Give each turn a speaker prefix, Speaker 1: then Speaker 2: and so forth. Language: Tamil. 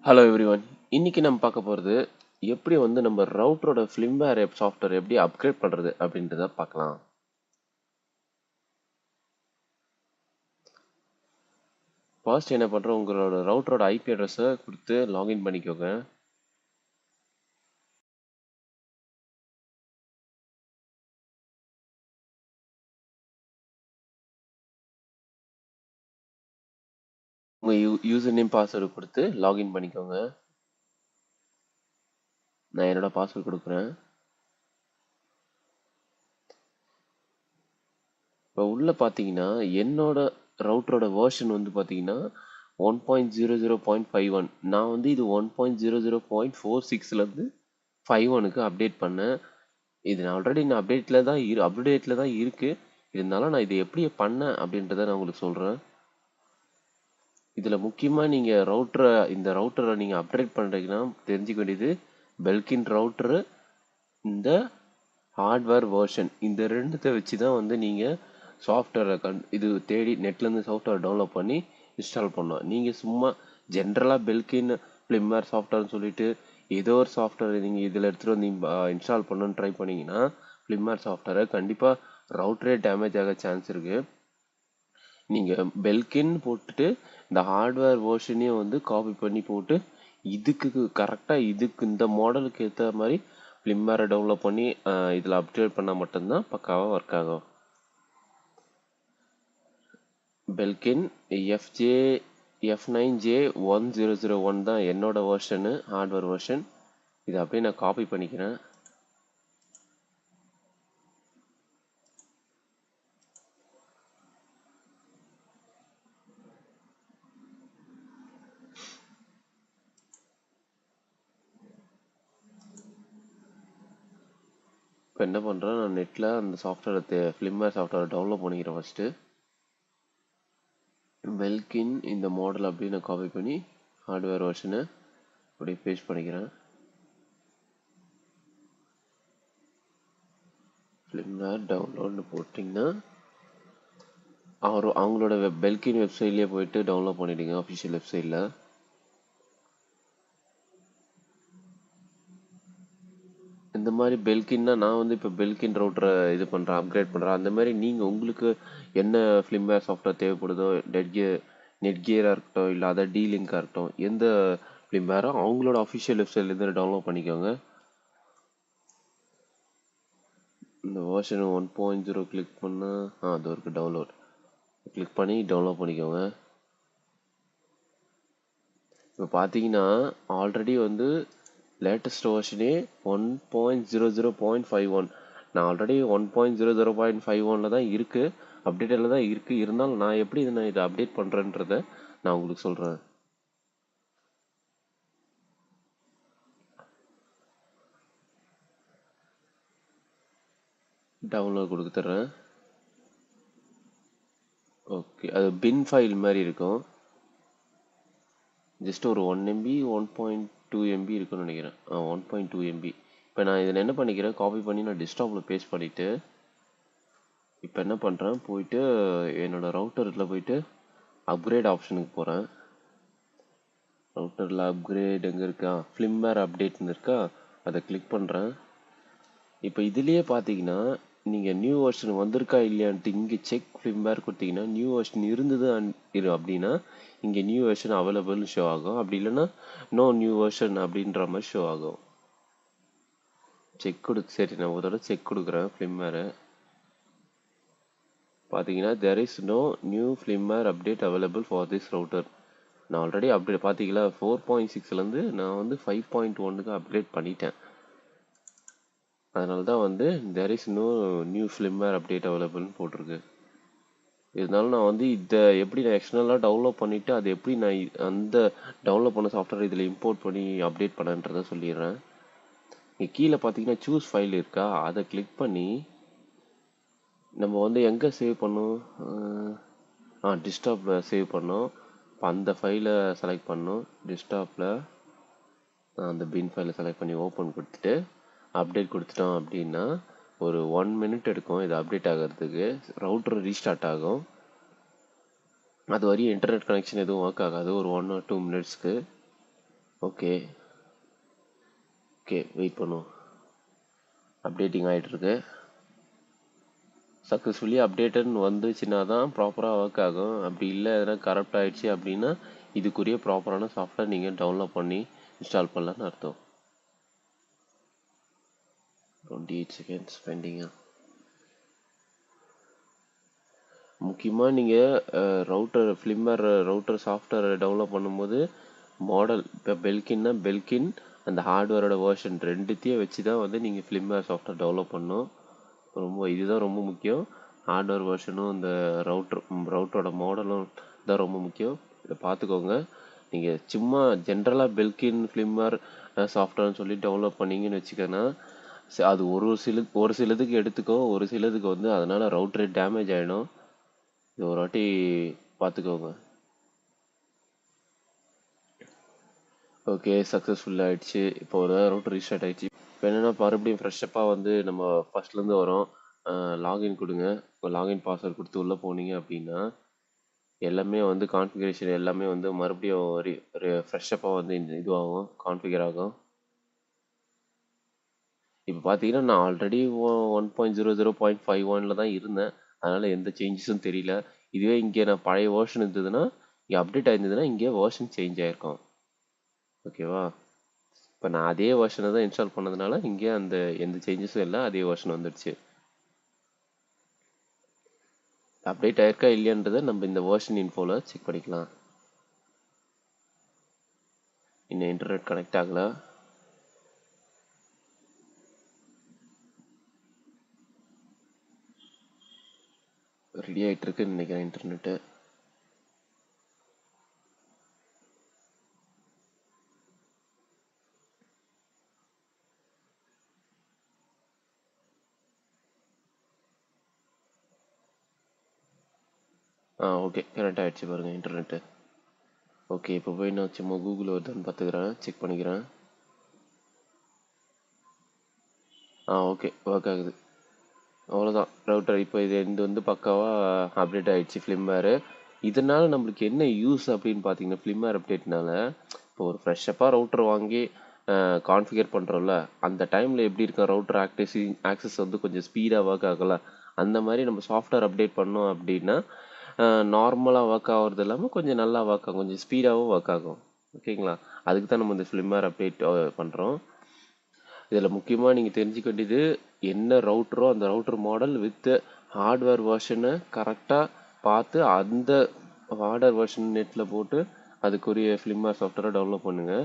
Speaker 1: Hello everyone. இன்னைக்கு நம்ம பார்க்க போகிறது எப்படி நம்ம ரவுட்டரோட ஃபிலிம்வேர் சாஃப்ட்வேர் எப்படி அப்கிரேட் பண்ணுறது அப்படின்றத பார்க்கலாம். ஃபர்ஸ்ட் என்ன பண்ணுறோம், உங்களோட ரவுட்டரோட ஐபி அட்ரஸை கொடுத்து லாகின் பண்ணிக்கோங்க. உங்கள் யூசர் நேம் பாஸ்வேர்டு கொடுத்து லாகின் பண்ணிக்கோங்க. நான் என்னோட பாஸ்வேர்டு கொடுக்குறேன். இப்போ உள்ளே பார்த்தீங்கன்னா என்னோட ரவுட்டரோட வேர்ஷன் பார்த்தீங்கன்னா 1.00.51. நான் இது 1.00.46லேருந்து 51க்கு அப்டேட் பண்ணேன். இது நான் ஆல்ரெடி அப்டேட்டில் தான் இருக்குது. இருந்தாலும் நான் இது எப்படி பண்ணேன் அப்படின்றத நான் உங்களுக்கு சொல்கிறேன். இதில் முக்கியமாக நீங்கள் இந்த ரவுட்டரை நீங்கள் அப்டேட் பண்ணுறீங்கன்னா தெரிஞ்சுக்க வேண்டியது பெல்கின் ரவுட்டரு, இந்த ஹார்ட்வேர் வேர்ஷன், இந்த ரெண்டுத்தை வச்சு தான் நீங்கள் சாஃப்ட்வேரை இது தேடி நெட்லேருந்து சாஃப்ட்வேர் டவுன்லோட் பண்ணி இன்ஸ்டால் பண்ணலாம். நீங்கள் சும்மா ஜென்ரலாக பெல்கின் ஃபிலிம்வேர் சாஃப்ட்வேர்னு சொல்லிட்டு ஏதோ ஒரு சாஃப்ட்வேர் நீங்கள் இதில் எடுத்துகிட்டு வந்து இன்ஸ்டால் பண்ணணுன்னு ட்ரை பண்ணிங்கன்னா ஃபிலிம்வேர் சாஃப்ட்வேரை கண்டிப்பாக ரவுட்டரே டேமேஜ் ஆக சான்ஸ் இருக்குது. நீங்கள் பெல்கின் போட்டுட்டு இந்த ஹார்ட்வேர் வேர்ஷனையும் காப்பி பண்ணி போட்டு இதுக்கு இந்த மாடலுக்கு ஏற்ற மாதிரி ஃபிலிம்வேரை டவுன்லோட் பண்ணி இதில் அப்டேட் பண்ணால் மட்டும்தான் பக்காவாக ஒர்க் ஆகும். பெல்கின் F9J1001 தான் என்னோட வேர்ஷனு, ஹார்ட்வேர் வேர்ஷன். இதை அப்படியே நான் காப்பி பண்ணிக்கிறேன். இப்போ என்ன பண்ணுறேன், நான் நெட்டில் அந்த சாஃப்ட்வேரை ஃபிலிம்வேர் சாஃப்ட்வேரை டவுன்லோட் பண்ணிக்கிறேன். ஃபஸ்ட்டு பெல்கின் இந்த மாடல் அப்படியே நான் காப்பி பண்ணி ஹார்ட்வேர் வெர்ஷனை அப்படியே பேஸ்ட் பண்ணிக்கிறேன். ஃபிலிம்வேர் டவுன்லோட்னு போட்டிங்கன்னா அவங்களோட பெல்கின் வெப்சைட்லேயே போயிட்டு டவுன்லோட் பண்ணிவிடுங்க, அஃபிஷியல் வெப்சைட்டில். இந்த மாதிரி பெல்கின்னா நான் இப்போ பெல்கின் ரவுட்டரை இது பண்ணுறேன், அப்கிரேட் பண்ணுறேன். அந்த மாதிரி நீங்கள் உங்களுக்கு என்ன ஃபிலிம்வேர் சாஃப்ட்வேர் தேவைப்படுதோ, நெட்கியராக இருக்கட்டும், இல்லை அதை டீலிங்காக இருக்கட்டும், எந்த ஃபிலிம்வேரோ அவங்களோட அஃபிஷியல் வெப்சைட்லேருந்து டவுன்லோட் பண்ணிக்கோங்க. இந்த வேர்ஷன் 1.0 கிளிக் பண்ணால் அது இருக்குது டவுன்லோட். கிளிக் பண்ணி டவுன்லோட் பண்ணிக்கோங்க. இப்போ பார்த்தீங்கன்னா ஆல்ரெடி லேட்டஸ்ட் வெர்ஷனே 1.00.51. நான் ஆல்ரெடி 1.00.51 தான் இருக்குது, அப்டேட்டில் தான் இருக்குது. இருந்தாலும் நான் எப்படி இதை அப்டேட் பண்ணுறேன்றதை நான் உங்களுக்கு சொல்கிறேன். டவுன்லோட் கொடுத்துட்றேன். ஓகே, அது பின் ஃபைல் மாதிரி இருக்கும். ஜஸ்ட் ஒரு 1 MB 1.2 MB இருக்குன்னு நினைக்கிறேன். 1.2 MB. இப்போ நான் இதில் என்ன பண்ணிக்கிறேன், காப்பி பண்ணி நான் டெஸ்க்டாப்பில் பேஸ்ட் பண்ணிவிட்டு இப்போ என்ன பண்ணுறேன், போயிட்டு என்னோடய ரவுட்டரில் போயிட்டு அப்கிரேட் ஆப்ஷனுக்கு போகிறேன். ரவுட்டரில் அப்கிரேட் எங்கே இருக்கா, ஃபிலிம்வேர் அப்டேட்னு இருக்கா, அதை கிளிக் பண்ணுறேன். இப்போ இதுலேயே பார்த்தீங்கன்னா நீங்கள் நியூ வெர்ஷன் வந்திருக்கா இல்லையான்ட்டு இங்கே செக் ஃபிலிம்வேர் கொடுத்தீங்கன்னா நியூ வெர்ஷன் இருந்தது அப்படின்னா இங்கே நியூ வெர்ஷன் அவைலபிள்னு ஷோ ஆகும். அப்படி இல்லைன்னா நோ நியூ வெர்ஷன் அப்படின்ற மாதிரி ஷோ ஆகும். சரி, நான் ஒரு தடவை செக் கொடுக்குறேன். ஃபிலிம்வேரை பார்த்தீங்கன்னா there is no new firmware update available for this router. நான் ஆல்ரெடி அப்டேட் பார்த்தீங்களா 4.6லேருந்து நான் 5.1க்கு அப்டேட் பண்ணிட்டேன். அதனால தான் there is no new firmware update available போட்டிருக்கு. இருந்தாலும் நான் இதை எப்படி நான் எக்ஸ்டர்னலாக டவுன்லோட் பண்ணிவிட்டு அதை எப்படி நான் அந்த டவுன்லோட் பண்ண சாஃப்ட்வேர் இதில் இம்போர்ட் பண்ணி அப்டேட் பண்ணன்றதை சொல்லிடுறேன். இங்கே கீழே பார்த்தீங்கன்னா சூஸ் ஃபைல் இருக்கா, அதை கிளிக் பண்ணி நம்ம எங்கே சேவ் பண்ணோம், டெஸ்க்டாப்பில் சேவ் பண்ணோம். இப்போ அந்த ஃபைலை செலக்ட் பண்ணோம். டெஸ்க்டாப்பில் அந்த பின் ஃபைலை செலக்ட் பண்ணி ஓப்பன் கொடுத்துட்டு அப்டேட் கொடுத்துட்டோம் அப்படின்னா ஒரு 1 minute எடுக்கும் இது அப்டேட் ஆகிறதுக்கு. ரவுட்டர் ரீஸ்டார்ட் ஆகும். அது வரையும் இன்டர்நெட் கனெக்ஷன் எதுவும் ஒர்க் ஆகாது ஒரு 1 or 2 minutesக்கு. ஓகே ஓகே வெயிட் பண்ணுவோம். அப்டேட்டிங் ஆகிட்டுருக்கு. சக்ஸஸ்ஃபுல்லி அப்டேட்டட்னு வந்துச்சுன்னா தான் ப்ராப்பராக ஒர்க் ஆகும். அப்படி இல்லை எதனா கரப்ட் ஆகிடுச்சு அப்படின்னா இதுக்குரிய ப்ராப்பரான சாஃப்ட்வேர் நீங்கள் டவுன்லோட் பண்ணி இன்ஸ்டால் பண்ணலான்னு அர்த்தம். 28 செகண்ட்ஸ் பெண்டிங்கா. முக்கியமாக நீங்கள் ஃபிலிம்வேர் ரவுட்டர் சாஃப்ட்வேர் டவுன்லோட் பண்ணும்போது மாடல் இப்போ பெல்கின்னா பெல்கின் அந்த ஹார்ட்வேரோட வேர்ஷன் ரெண்டுத்தையும் வச்சு தான் வந்து நீங்கள் ஃபிலிம்வேர் சாஃப்ட்வேர் டெவலப் பண்ணணும். இதுதான் ரொம்ப முக்கியம். ஹார்ட்வேர் வெர்ஷனும் இந்த ரவுட்டரோட மாடலும் தான் ரொம்ப முக்கியம். இதை பார்த்துக்கோங்க. நீங்கள் சும்மா ஜென்ரலாக பெல்கின் ஃபிலிம்வேர் சாஃப்ட்வேர்னு சொல்லி டெவலப் பண்ணிங்கன்னு வச்சுக்கோன்னா அது ஒரு சிலதுக்கு எடுத்துக்கும், ஒரு சிலதுக்கு வந்து அதனால் ரவுட்டரே டேமேஜ் ஆகிடும். இது ஒரு வாட்டி பார்த்துக்கோங்க. ஓகே சக்ஸஸ்ஃபுல் ஆகிடுச்சு. இப்போ ஒரு ரவுட்டர் ரீஸ்டார்ட் ஆகிடுச்சு. இப்போ என்னென்னா மறுபடியும் ஃப்ரெஷ்ஷப்பாக வந்து நம்ம ஃபஸ்ட்லேருந்து வரோம். லாகின் கொடுங்க. இப்போ லாகின் பாஸ்வேர்ட் கொடுத்து உள்ளே போனீங்க அப்படின்னா எல்லாமே வந்து கான்ஃபிகரேஷன் எல்லாமே வந்து மறுபடியும் ஃப்ரெஷ்ஷப்பாக வந்து இதுவாகும், கான்ஃபிகர் ஆகும். இப்போ பார்த்தீங்கன்னா நான் ஆல்ரெடி 1.00.51 தான் இருந்தேன். அதனால் எந்த சேஞ்சஸும் தெரியல. இதுவே இங்கே நான் பழைய வேர்ஷன் இருந்ததுன்னா இங்கே அப்டேட் ஆயிருந்ததுன்னா இங்கே வேர்ஷன் சேஞ்ச் ஆகிருக்கும். ஓகேவா? இப்போ நான் அதே வேர்ஷனை தான் இன்ஸ்டால் பண்ணதுனால இங்கே அந்த எந்த சேஞ்சஸும் இல்லை, அதே வேர்ஷன் வந்துடுச்சு. அப்டேட் ஆயிருக்கா இல்லையான்றதை நம்ம இந்த வேர்ஷன் இன்ஃபோவில் செக் பண்ணிக்கலாம். இன்னும் இன்டர்நெட் கனெக்ட் ஆகலை. ரெடி ஆகிட்டு இருக்குன்னு நினைக்கிறேன் இன்டர்நெட்டு. ஓகே கனெக்ட் ஆகிடுச்சு பாருங்கள் இன்டர்நெட்டு. ஓகே இப்போ போய் நான் சும்மா கூகுள் வருதான்னு பார்த்துக்கிறேன், செக் பண்ணிக்கிறேன். ஓகே ஒர்க் ஆகுது. அவ்வளோதான் ரவுட்டர். இப்போ இது வந்து பக்காவாக அப்டேட் ஆகிடுச்சு ஃபிலிம்வேரு. இதனால் நம்மளுக்கு என்ன யூஸ் அப்படின்னு பார்த்தீங்கன்னா ஃபிலிம்வேர் அப்டேட்னால இப்போ ஒரு ஃப்ரெஷ்ஷப்பாக ரவுட்டர் வாங்கி கான்ஃபிகர் பண்ணுறோம்ல, அந்த டைமில் எப்படி இருக்க ரவுட்டர் ஆக்சஸ் வந்து கொஞ்சம் ஸ்பீடாக ஒர்க் ஆகல. அந்த மாதிரி நம்ம சாஃப்ட்வேர் அப்டேட் பண்ணோம் அப்படின்னா நார்மலாக ஒர்க் ஆகிறது இல்லாமல் கொஞ்சம் நல்லா ஒர்க் ஆகும், கொஞ்சம் ஸ்பீடாகவும் ஒர்க் ஆகும். ஓகேங்களா? அதுக்கு தான் நம்ம இந்த ஃபிலிம்வேர் அப்டேட் பண்ணுறோம். இதில் முக்கியமாக நீங்கள் தெரிஞ்சுக்க வேண்டியது என்ன ரவுட்டரோ அந்த ரவுட்டர் மாடல் வித் ஹார்ட்வேர் வெர்ஷனை கரெக்டாக பார்த்து அந்த ஹார்ட்வேர் வெர்ஷன் நெட்டில் போட்டு அதுக்குரிய ஃபிலிம்வேர் சாஃப்ட்வேரை டெவலப் பண்ணுங்கள்.